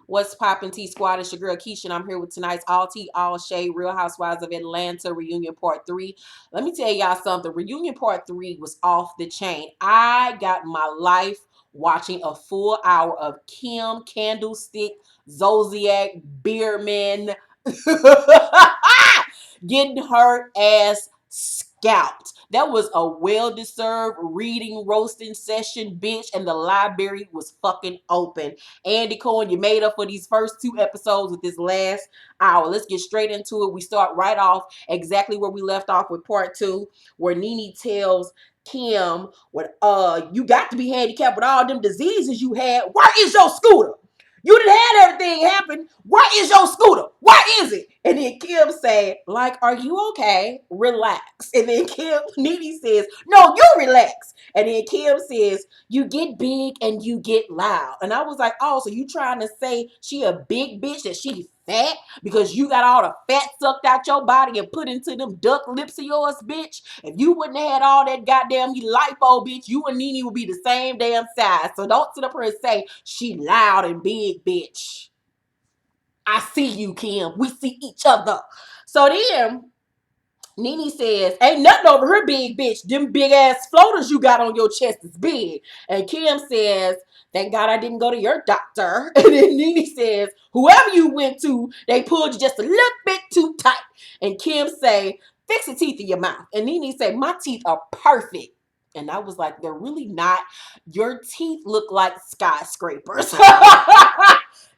What's poppin' T Squad? It's your girl Keisha, and I'm here with tonight's All Tea, All Shade Real Housewives of Atlanta Reunion Part 3. Let me tell y'all something. Reunion Part 3 was off the chain. I got my life watching a full hour of Kim, Candlestick, Zodiac, Beerman getting her ass scalped. That was a well-deserved reading roasting session, bitch, and the library was fucking open. Andy Cohen, you made up for these first 2 episodes with this last hour. Let's get straight into it. We start right off exactly where we left off with part 2, where Nene tells Kim, "What you got to be handicapped with all them diseases you had. Where is your scooter? You done had everything happen. Where is your scooter? Where is it?" And then Kim said, like, "Are you okay? Relax." And then Nene says, "No, you relax." And then Kim says, "You get big and you get loud." And I was like, oh, so you trying to say she a big bitch, that she fat because you got all the fat sucked out your body and put into them duck lips of yours, bitch? If you wouldn't have had all that goddamn lipo, bitch, you and Nene would be the same damn size. So don't sit up here and say she loud and big, bitch. I see you, Kim. We see each other. So then Nene says, "Ain't nothing over her big, bitch. Them big ass floaters you got on your chest is big." And Kim says, "Thank God I didn't go to your doctor." And then Nene says, "Whoever you went to, they pulled you just a little bit too tight." And Kim say, "Fix the teeth in your mouth." And Nene say, "My teeth are perfect." And I was like, "They're really not. Your teeth look like skyscrapers."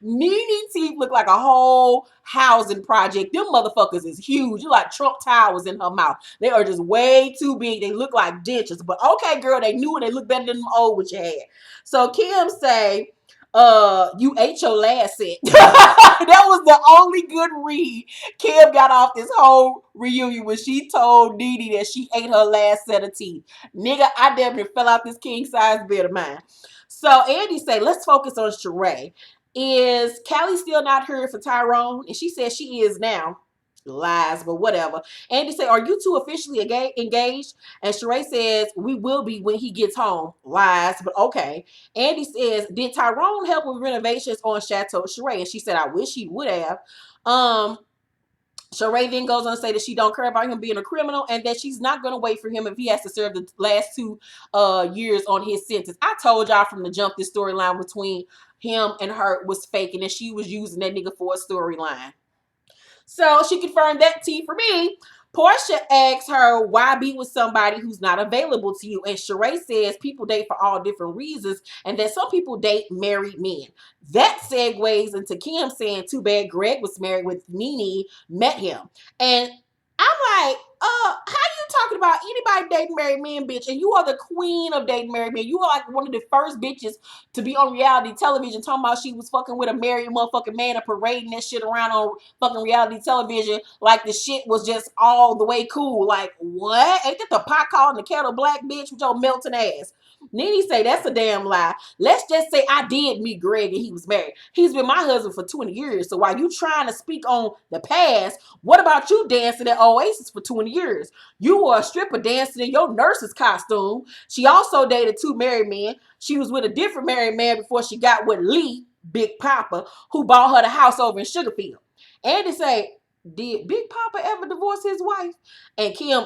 Nene teeth look like a whole housing project. Them motherfuckers is huge. You like Trump Towers in her mouth. They are just way too big. They look like dentures. But okay, girl, they knew it. They look better than them old what you had. So Kim say, "You ate your last set." That was the only good read Kim got off this whole reunion when she told Nene that she ate her last set of teeth. Nigga, I damn near fell out this king size bed of mine. So Andy say, "Let's focus on Sheree. Is Callie still not here for Tyrone?" And she says she is now. Lies, but whatever. Andy say, "Are you two officially engaged?" And Sheree says, "We will be when he gets home." Lies, but okay. Andy says, "Did Tyrone help with renovations on Chateau Sheree?" And she said, "I wish he would have." Um, Sheree then goes on to say that she don't care about him being a criminal and that she's not going to wait for him if he has to serve the last 2 years on his sentence. I told y'all from the jump this storyline between him and her was fake and that she was using that nigga for a storyline. So she confirmed that tea for me. Portia asks her, "Why be with somebody who's not available to you?" And Sheree says people date for all different reasons and that some people date married men. That segues into Kim saying, "Too bad Greg was married with Nene, met him." And I'm like, how you talking about anybody dating married men, bitch? And you are the queen of dating married men. You are like one of the first bitches to be on reality television talking about she was fucking with a married motherfucking man and parading that shit around on fucking reality television like the shit was just all the way cool. Like, what? Ain't that the pot calling the kettle black, bitch, with your melting ass? Nene say that's a damn lie. Let's just say I did meet Greg and he was married. He's been my husband for 20 years. So while you trying to speak on the past, what about you dancing at Oasis for 20 years? You were a stripper dancing in your nurse's costume. She also dated 2 married men. She was with a different married man before she got with Lee, Big Papa, who bought her the house over in Sugarfield. Andy say, "Did Big Papa ever divorce his wife?" And Kim,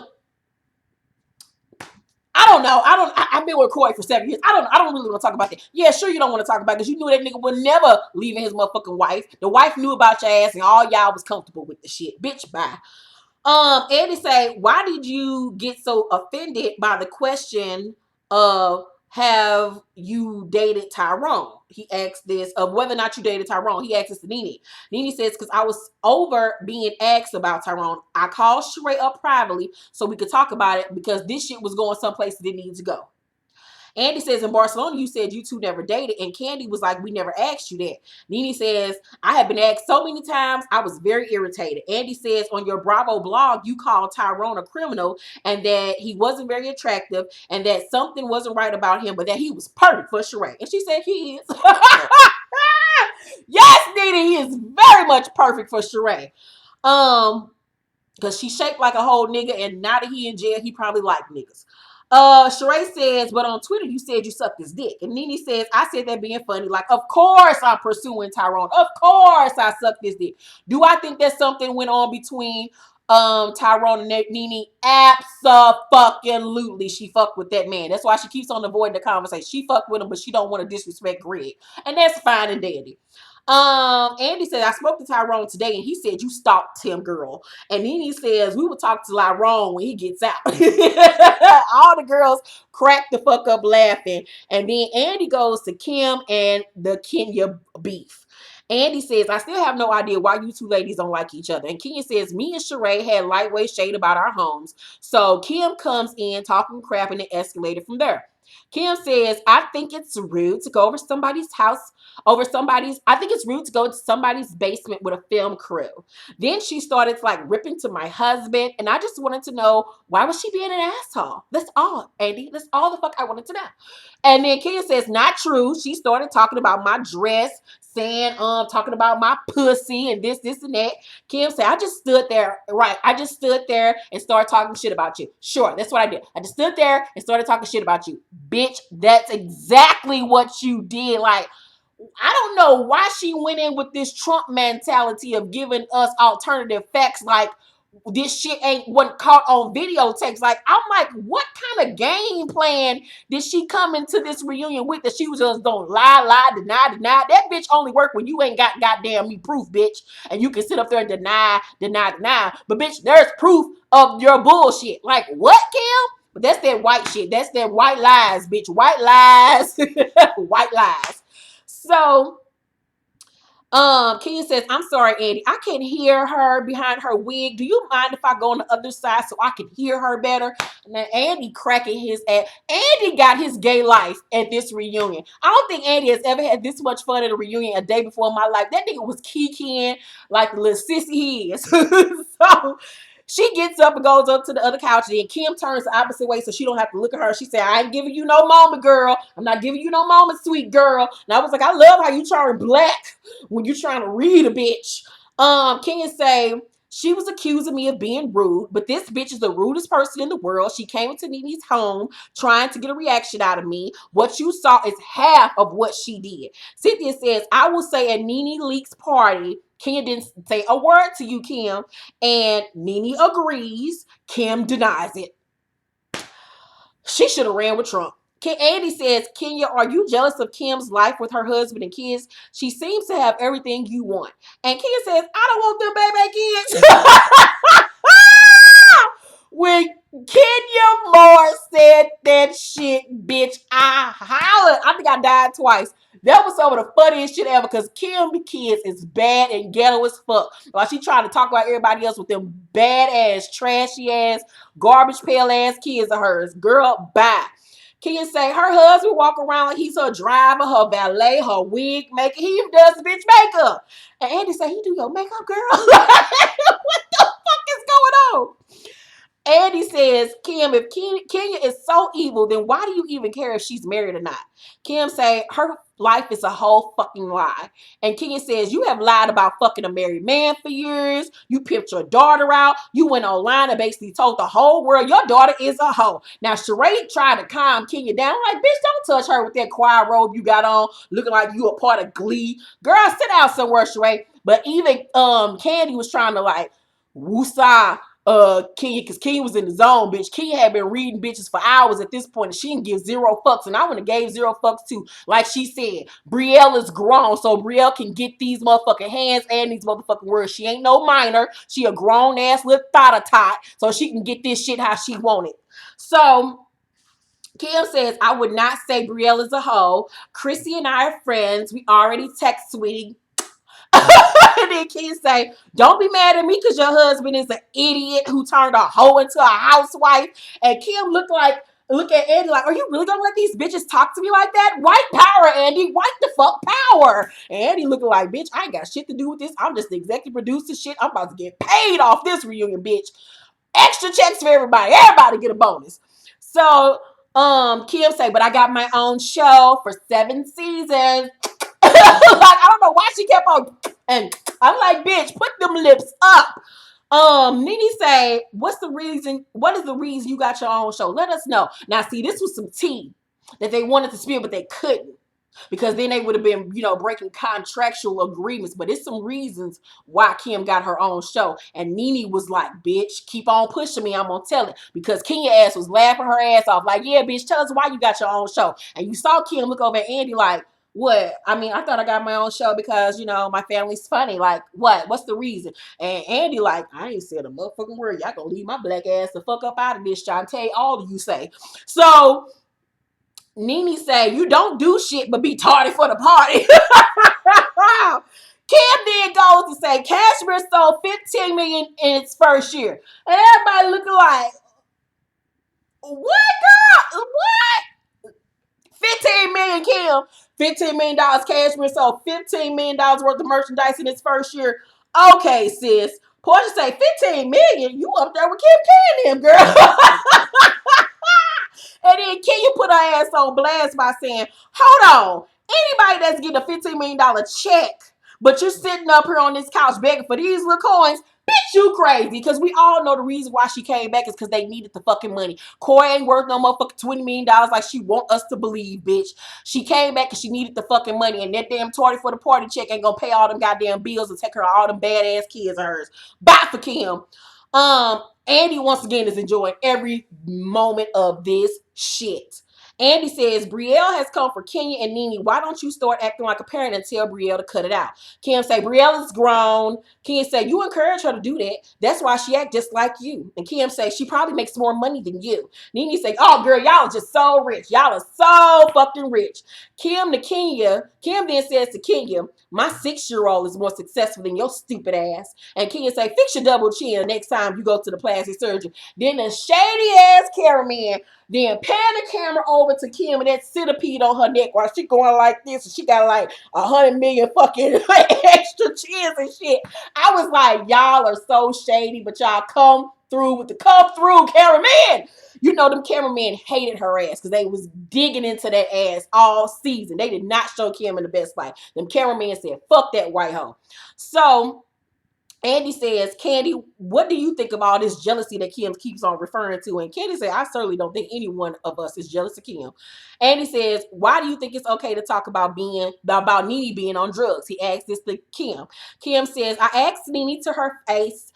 "I don't know. I've been with Corey for 7 years. I don't really want to talk about that." Yeah, sure you don't want to talk about it because you knew that nigga would never leaving his motherfucking wife. The wife knew about your ass and all y'all was comfortable with the shit. Bitch, bye. Andy say, "Why did you get so offended by the question of have you dated Tyrone?" He asked this of whether or not you dated Tyrone. He asked this to Nene. Nene says, "Because I was over being asked about Tyrone. I called Sheree up privately so we could talk about it because this shit was going someplace it didn't need to go." Andy says, "In Barcelona, you said you two never dated." And Candy was like, "We never asked you that." Nene says, "I have been asked so many times. I was very irritated." Andy says, "On your Bravo blog, you called Tyrone a criminal and that he wasn't very attractive and that something wasn't right about him, but that he was perfect for Sheree." And she said, "He is." Yes, Nene, he is very much perfect for Sheree. Because she shaped like a whole nigga, and now that he in jail, he probably like niggas. Sheree says, but on Twitter you said you sucked his dick. And Nene says, I said that being funny. Like, of course I'm pursuing Tyrone. Of course I sucked his dick. Do I think that something went on between Tyrone and Nene? Absolutely. She fucked with that man. That's why she keeps on avoiding the conversation. She fucked with him, but she don't want to disrespect Greg. And that's fine and dandy. Andy said, I spoke to Tyrone today and he said you stalked him, girl. And then he says, we will talk to Tyrone when he gets out. All the girls crack the fuck up laughing. And then Andy goes to Kim and the Kenya beef. Andy says, I still have no idea why you two ladies don't like each other. And Kenya says, me and Sheree had lightweight shade about our homes. So Kim comes in talking crap and it escalated from there. Kim says, I think it's rude to go over somebody's house, I think it's rude to go to somebody's basement with a film crew. Then she started like ripping to my husband. And I just wanted to know, why was she being an asshole? That's all, Andy. That's all the fuck I wanted to know. And then Kim says, not true. She started talking about my dress, saying, talking about my pussy and this and that. Kim said, I just stood there, right? I just stood there and started talking shit about you. Sure, that's what I did. I just stood there and started talking shit about you. Bitch, that's exactly what you did. Like, I don't know why she went in with this Trump mentality of giving us alternative facts like this shit wasn't caught on videotapes. Like, I'm like, what kind of game plan did she come into this reunion with that she was just gonna lie, deny? That bitch only work when you ain't got goddamn me proof, bitch. And you can sit up there and deny. But bitch, there's proof of your bullshit. Like, what, Kim? But that's that white shit. That's that white lies, bitch. White lies. White lies. So Kenya says, I'm sorry, Andy. I can hear her behind her wig. Do you mind if I go on the other side so I can hear her better? And then Andy cracking his ass. Andy got his gay life at this reunion. I don't think Andy has ever had this much fun at a reunion a day before in my life. That nigga was kikiing like the little sissy he is. So she gets up and goes up to the other couch, and then Kim turns the opposite way so she don't have to look at her. She said, I ain't giving you no moment, girl. I'm not giving you no moment, sweet girl. And I was like, I love how you turn black when you're trying to read a bitch. Kenya say, she was accusing me of being rude, but this bitch is the rudest person in the world. She came into Nene's home trying to get a reaction out of me. What you saw is half of what she did. Cynthia says, I will say at Nene Leak's party, Kenya didn't say a word to you, Kim, and Nene agrees. Kim denies it. She should have ran with Trump. Andy says, Kenya, are you jealous of Kim's life with her husband and kids? She seems to have everything you want. And Kenya says, I don't want them baby kids. When Kenya Moore said that shit, bitch, I hollered. I think I died twice. That was some of the funniest shit ever because Kim the kids is bad and ghetto as fuck. While she trying to talk about everybody else with them bad ass, trashy ass, garbage pail ass kids of hers. Girl, bye. Kenya say her husband walk around like he's her driver, her valet, her wig maker. He even does the bitch makeup. And Andy say, he do your makeup, girl? What the fuck is going on? Andy says, Kim, if Kenya is so evil, then why do you even care if she's married or not? Kim say, her life is a whole fucking lie. And Kenya says, you have lied about fucking a married man for years. You pimped your daughter out. You went online and basically told the whole world your daughter is a hoe. Now, Sheree tried to calm Kenya down. I'm like, bitch, don't touch her with that choir robe you got on, looking like you a part of Glee. Girl, sit down somewhere, Sheree. But even Candy was trying to like, woosah. Kenya, because Kenya was in the zone, bitch. Kenya had been reading bitches for hours at this point, and she didn't give zero fucks, and I would have gave zero fucks too. Like she said, Brielle is grown, so Brielle can get these motherfucking hands and these motherfucking words. She ain't no minor. She a grown ass little tot, so she can get this shit how she want it. So Kim says, I would not say Brielle is a hoe. Chrissy and I are friends. We already text, sweetie. And then Kim say, don't be mad at me because your husband is an idiot who turned a hoe into a housewife. And Kim look at Andy like, are you really gonna let these bitches talk to me like that? White power, Andy. White the fuck power. And Andy looking like, bitch, I ain't got shit to do with this. I'm just the executive producer shit. I'm about to get paid off this reunion, bitch. Extra checks for everybody. Everybody get a bonus. So Kim say, but I got my own show for 7 seasons. Like, I don't know why she kept on, and I'm like, bitch, put them lips up. Nene say, what's the reason? What is the reason you got your own show? Let us know. Now, see, this was some tea that they wanted to spill, but they couldn't. Because then they would have been, breaking contractual agreements. But it's some reasons why Kim got her own show. And Nene was like, bitch, keep on pushing me. I'm going to tell it. Because Kenya ass was laughing her ass off. Like, yeah, bitch, tell us why you got your own show. And you saw Kim look over at Andy like, what? I mean, I thought I got my own show because, my family's funny. Like, what? What's the reason? And Andy like, I ain't said a motherfucking word. Y'all gonna leave my black ass the fuck up out of this, Shantae. All of you say. So Nene say, you don't do shit but be tardy for the party. Kim then goes to say, Cashmere sold $15 million in its first year. And everybody looking like, what, girl? What? 15 million, Kim. $15 million Cashmere sold $15 million worth of merchandise in its first year. Okay, sis. Portia say, 15 million? You up there with Kim Candy, girl. And then Kenya put her ass on blast by saying, hold on, anybody that's getting a $15 million check, but you're sitting up here on this couch begging for these little coins, bitch, you crazy. Because we all know the reason why she came back is because they needed the fucking money. Corey ain't worth no motherfucking $20 million like she want us to believe, bitch. She came back because she needed the fucking money, and that damn tardy for the party check ain't gonna pay all them goddamn bills and take her all them badass kids of hers. Bye for Kim. Andy once again is enjoying every moment of this shit. Andy says, Brielle has come for Kenya and Nene. Why don't you start acting like a parent and tell Brielle to cut it out? Kim say, Brielle is grown. Kim say, you encourage her to do that. That's why she act just like you. And Kim say, she probably makes more money than you. Nene say, oh, girl, y'all are just so rich. Y'all are so fucking rich. Kim then says to Kenya, my 6-year-old is more successful than your stupid ass. And Kenya say, fix your double chin next time you go to the plastic surgeon. Then the shady ass cameraman then pan the camera over to Kim and that centipede on her neck while she going like this, and she got like 100 million fucking extra chins and shit. I was like, y'all are so shady, but y'all come through with the come through cameraman. Them cameramen hated her ass because they was digging into that ass all season. They did not show Kim in the best light. Them cameramen said, fuck that white hoe. So Andy says, Candy, what do you think of all this jealousy that Kim keeps on referring to? And Candy said, I certainly don't think any one of us is jealous of Kim. Andy says, why do you think it's okay to talk about Nene being on drugs? He asked this to Kim. Kim says, I asked Nene to her face.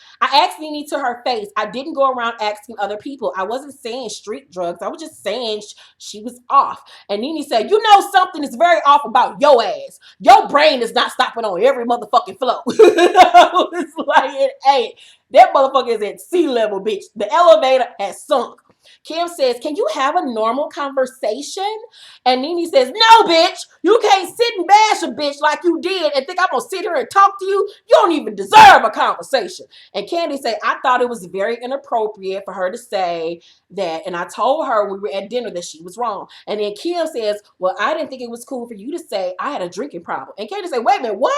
I didn't go around asking other people. I wasn't saying street drugs. I was just saying she was off. And Nene said, something is very off about your ass. Your brain is not stopping on every motherfucking flow. It's like it ain't. That motherfucker is at sea level, bitch. The elevator has sunk. Kim says, can you have a normal conversation? And Nene says, no, bitch. You can't sit and bash a bitch like you did and think I'm going to sit here and talk to you. You don't even deserve a conversation. And Candy said, I thought it was very inappropriate for her to say that. And I told her when we were at dinner that she was wrong. And then Kim says, well, I didn't think it was cool for you to say I had a drinking problem. And Candy said, wait a minute, what?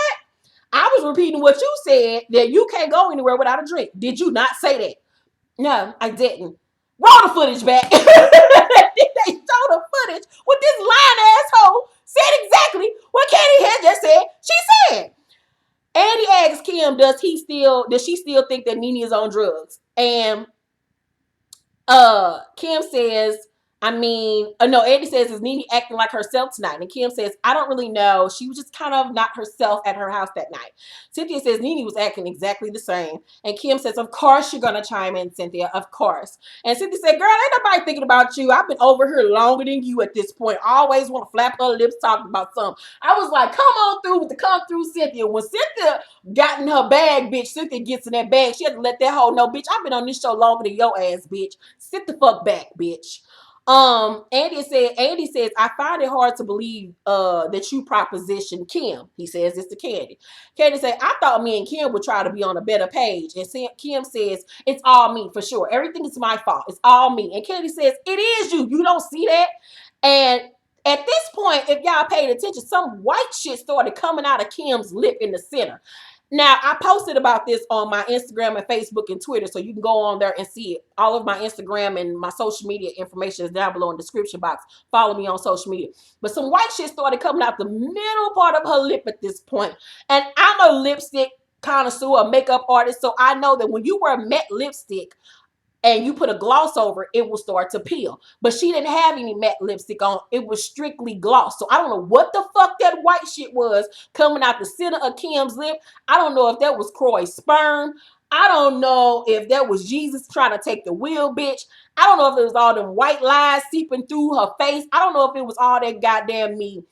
I was repeating what you said, that you can't go anywhere without a drink. Did you not say that? No, I didn't. Roll the footage back. They show the footage with this lying asshole said exactly what Candy had just said she said. Andy asks Kim, does she still think that Nene is on drugs? And Kim says, Andy says, is Nene acting like herself tonight? And Kim says, I don't really know. She was just kind of not herself at her house that night. Cynthia says, Nene was acting exactly the same. And Kim says, of course you're going to chime in, Cynthia. Of course. And Cynthia said, girl, ain't nobody thinking about you. I've been over here longer than you at this point. I always want to flap her lips talking about something. I was like, come on through with the come through, Cynthia. When Cynthia got in her bag, bitch, Cynthia gets in that bag. She had to let that hoe know, bitch, I've been on this show longer than your ass, bitch. Sit the fuck back, bitch. Andy says, I find it hard to believe that you propositioned Kim. He says this to Candy. Candy said, I thought me and Kim would try to be on a better page. And Kim says, it's all me for sure. Everything is my fault. It's all me. And Candy says, it is you. You don't see that? And at this point, if y'all paid attention, some white shit started coming out of Kim's lip in the center. Now, I posted about this on my Instagram and Facebook and Twitter, so you can go on there and see it. All of my Instagram and my social media information is down below in the description box. Follow me on social media. But some white shit started coming out the middle part of her lip at this point. And I'm a lipstick connoisseur, a makeup artist, so I know that when you wear matte lipstick and you put a gloss over it, it will start to peel. But she didn't have any matte lipstick on. It was strictly gloss. So I don't know what the fuck that white shit was coming out the center of Kim's lip. I don't know if that was Croy's sperm. I don't know if that was Jesus trying to take the wheel, bitch. I don't know if it was all them white lies seeping through her face. I don't know if it was all that goddamn me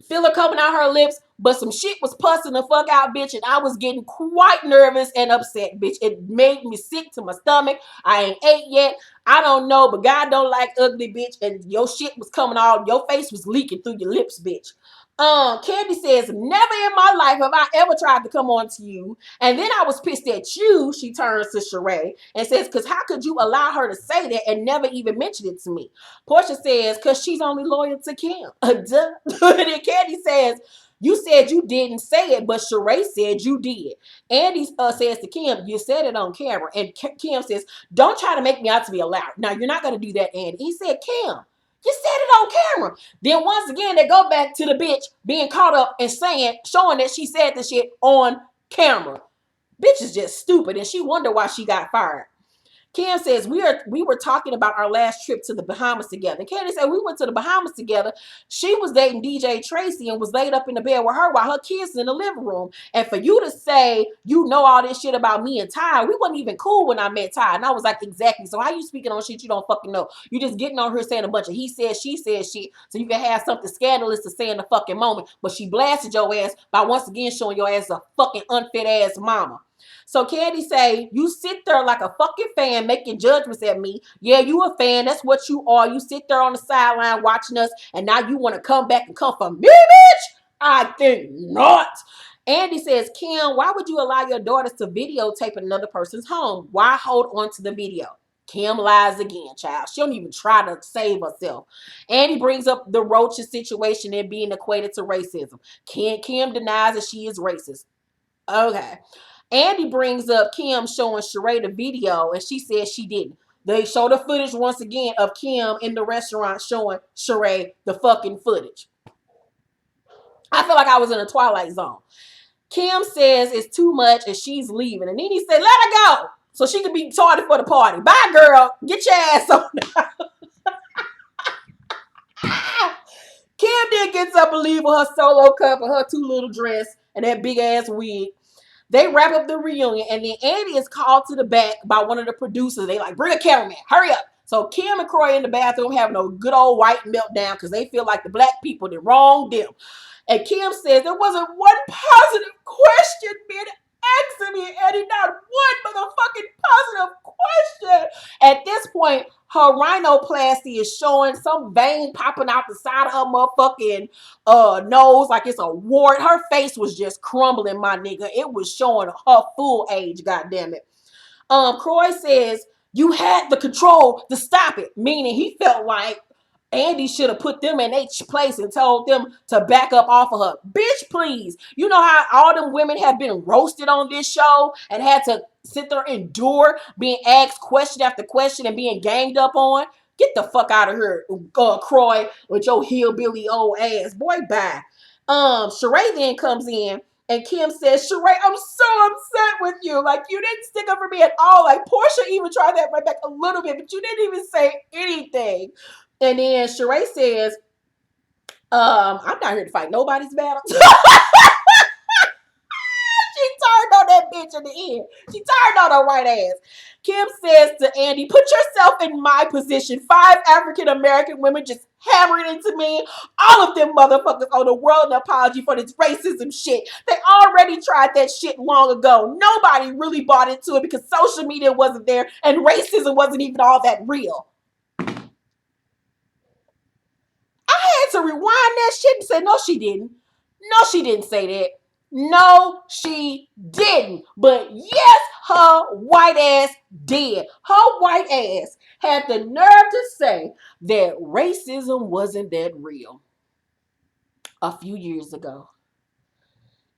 filler coming out her lips, but some shit was pussing the fuck out, bitch, and I was getting quite nervous and upset, bitch. It made me sick to my stomach. I ain't ate yet. I don't know, but God don't like ugly, bitch, and your shit was coming out. Your face was leaking through your lips, bitch. Candy says, never in my life have I ever tried to come on to you. And then I was pissed at you, she turns to Sheree and says, because how could you allow her to say that and never even mention it to me? Portia says, because she's only loyal to Kim. Duh. Then Candy says, you said you didn't say it, but Sheree said you did. Andy says to Kim, you said it on camera. And Kim says, don't try to make me out to be a liar. Now, you're not going to do that, Andy. He said, Kim, you said it on camera. Then once again, they go back to the bitch being caught up and showing that she said the shit on camera. Bitch is just stupid, and she wondered why she got fired. Kim says, we were talking about our last trip to the Bahamas together. Candy said, we went to the Bahamas together. She was dating DJ Tracy and was laid up in the bed with her while her kids in the living room. And for you to say, you know all this shit about me and Ty, we wasn't even cool when I met Ty. And I was like, exactly. So how you speaking on shit you don't fucking know? You just getting on her saying a bunch of he said, she said shit so you can have something scandalous to say in the fucking moment. But she blasted your ass by once again showing your ass a fucking unfit ass mama. So Candy say, you sit there like a fucking fan making judgments at me. Yeah, you a fan. That's what you are. You sit there on the sideline watching us, and now you want to come back and come for me, bitch? I think not. Andy says, Kim, why would you allow your daughters to videotape another person's home? Why hold on to the video? Kim lies again, child. She don't even try to save herself. Andy brings up the Roaches situation and being equated to racism. Kim denies that she is racist. Okay. Andy brings up Kim showing Sheree the video, and she says she didn't. They show the footage once again of Kim in the restaurant showing Sheree the fucking footage. I feel like I was in a Twilight Zone. Kim says it's too much and she's leaving. And then he said, let her go so she can be tardy for the party. Bye, girl. Get your ass on. Kim then gets up and leaves with her solo cup and her too little dress and that big ass wig. They wrap up the reunion, and then Andy is called to the back by one of the producers. They like, bring a cameraman, hurry up. So Kim and Croy in the bathroom having a good old white meltdown because they feel like the black people did wrong them. And Kim says there wasn't one positive question being asked me, Eddie, not one motherfucking positive question. At this point, her rhinoplasty is showing some vein popping out the side of her motherfucking nose like it's a wart. Her face was just crumbling, my nigga. It was showing her full age, goddammit. Croy says, you had the control to stop it, meaning he felt like Andy should have put them in their place and told them to back up off of her. Bitch, please. You know how all them women have been roasted on this show and had to sit there and endure being asked question after question and being ganged up on? Get the fuck out of here, Croy, with your hillbilly old ass. Boy, bye. Sheree then comes in and Kim says, Sheree, I'm so upset with you. Like, you didn't stick up for me at all. Like, Portia even tried that right back a little bit, but you didn't even say anything. And then Sheree says, I'm not here to fight nobody's battle. She turned on that bitch in the end. She turned on her white ass. Kim says to Andy, put yourself in my position. 5 African-American women just hammering into me. All of them motherfuckers owe the world an apology for this racism shit. They already tried that shit long ago. Nobody really bought into it because social media wasn't there and racism wasn't even all that real. I had to rewind that shit and say, no, she didn't. No, she didn't say that. No, she didn't. But yes, her white ass did. Her white ass had the nerve to say that racism wasn't that real a few years ago.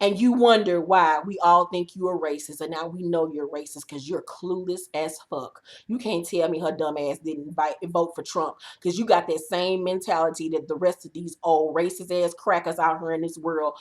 And you wonder why we all think you are racist. And now we know you're racist because you're clueless as fuck. You can't tell me her dumb ass didn't vote for Trump because you got that same mentality that the rest of these old racist ass crackers out here in this world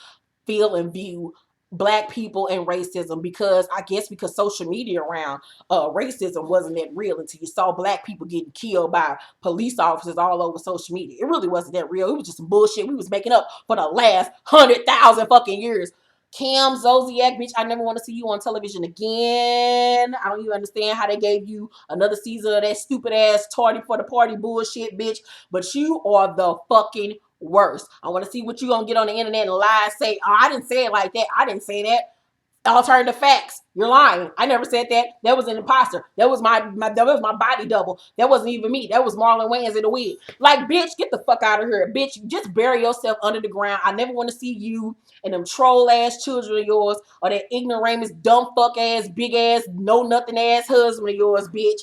feel and view black people and racism, because I guess because social media around racism wasn't that real until you saw black people getting killed by police officers all over social media. It really wasn't that real. It was just some bullshit we was making up for the last 100,000 fucking years. Cam Zodiac, bitch, I never want to see you on television again. I don't even understand how they gave you another season of that stupid ass tardy for the party bullshit, bitch. But you are the fucking worst. I want to see what you gonna get on the internet and lie and say, oh, I didn't say it like that. I didn't say that. Alternative facts. You're lying. I never said that. That was an imposter. That was my that was my body double. That wasn't even me. That was Marlon Wayans in the wig. Like, bitch, get the fuck out of here. Bitch, just bury yourself under the ground. I never want to see you and them troll ass children of yours, or that ignoramus, dumb fuck ass, big ass, know nothing ass husband of yours, bitch.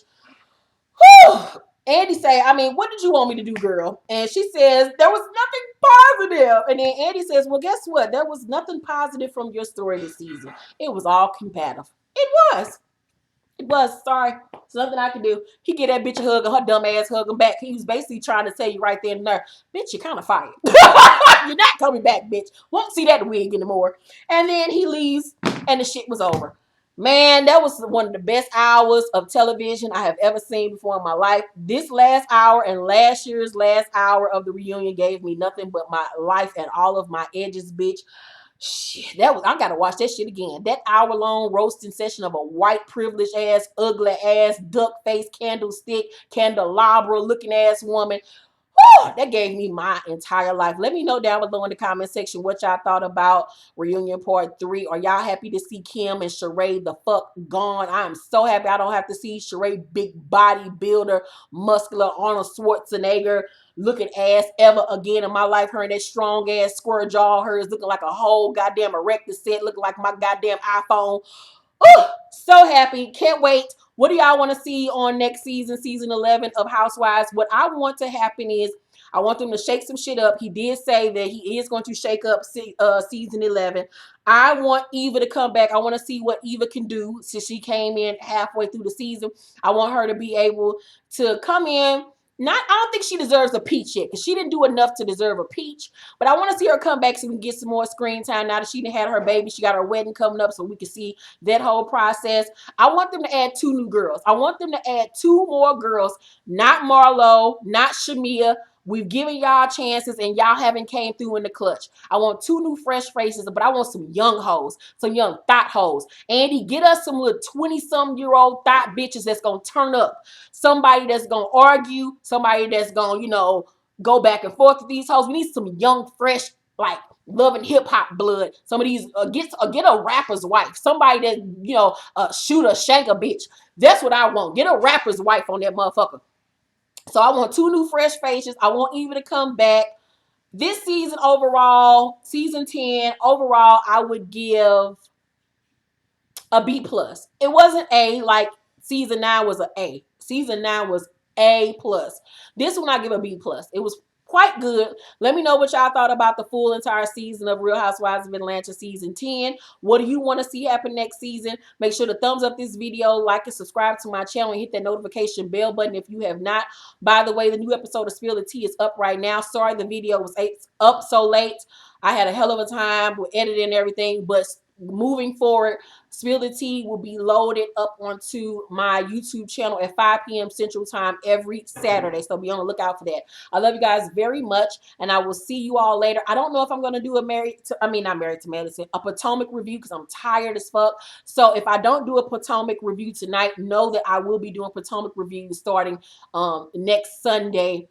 Whew. Andy say, I mean, what did you want me to do, girl? And she says, there was nothing positive. And then Andy says, well, guess what? There was nothing positive from your story this season. It was all combative. It was. It was. Sorry. It's nothing I can do. He get that bitch a hug and her dumb ass hug him back. He was basically trying to tell you right then and there, bitch, you're kind of fired. You're not coming back, bitch. Won't see that wig anymore. And then he leaves and the shit was over. Man, that was one of the best hours of television I have ever seen before in my life. This last hour and last year's last hour of the reunion gave me nothing but my life and all of my edges, bitch. Shit, that was, I gotta watch that shit again. That hour-long roasting session of a white privileged ass, ugly ass, duck face, candlestick, candelabra looking ass woman. Whew, that gave me my entire life. Let me know down below in the comment section what y'all thought about Reunion Part 3. Are y'all happy to see Kim and Sheree the fuck gone? I am so happy I don't have to see Sheree, big body builder, muscular Arnold Schwarzenegger looking ass ever again in my life. Her and that strong ass square jaw, hers looking like a whole goddamn erector set, looking like my goddamn iPhone. Oh, so happy. Can't wait. What do y'all want to see on next season, season 11 of Housewives? What I want to happen is I want them to shake some shit up. He did say that he is going to shake up season 11. I want Eva to come back. I want to see what Eva can do since she came in halfway through the season. I want her to be able to come in. I don't think she deserves a peach yet, because she didn't do enough to deserve a peach. But I want to see her come back so we can get some more screen time. Now that she had her baby, she got her wedding coming up, so we can see that whole process. I want them to add 2 new girls. I want them to add 2 more girls, not Marlo, not Shamia. We've given y'all chances and y'all haven't came through in the clutch. I want 2 new fresh faces, but I want some young hoes, some young thought hoes. Andy, get us some little 20-some-year-old thought bitches that's going to turn up. Somebody that's going to argue, somebody that's going to, go back and forth with these hoes. We need some young, fresh, like, loving hip hop blood. Some of these get a rapper's wife. Somebody that shoot or shank a bitch. That's what I want. Get a rapper's wife on that motherfucker. So I want 2 new fresh faces. I want Eva to come back. This season overall, season 10 overall, I would give a B plus. It wasn't A like season 9 was an A. Season 9 was A plus. This one I give a B plus. It was quite good. Let me know what y'all thought about the full entire season of Real Housewives of Atlanta season 10. What do you want to see happen next season? Make sure to thumbs up this video, like and subscribe to my channel, and hit that notification bell button if you have not. By the way, the new episode of Spill the Tea is up right now. Sorry the video was up so late. I had a hell of a time with editing and everything, but moving forward, Spill the Tea will be loaded up onto my YouTube channel at 5 p.m. Central Time every Saturday. So be on the lookout for that. I love you guys very much, and I will see you all later. I don't know if I'm going to do a not Married to Medicine, a Potomac review, because I'm tired as fuck. So if I don't do a Potomac review tonight, know that I will be doing Potomac reviews starting next Sunday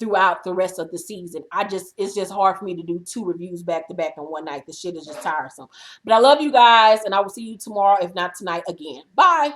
throughout the rest of the season. It's just hard for me to do 2 reviews back to back in one night. The shit is just tiresome. But I love you guys, and I will see you tomorrow, if not tonight, again. Bye.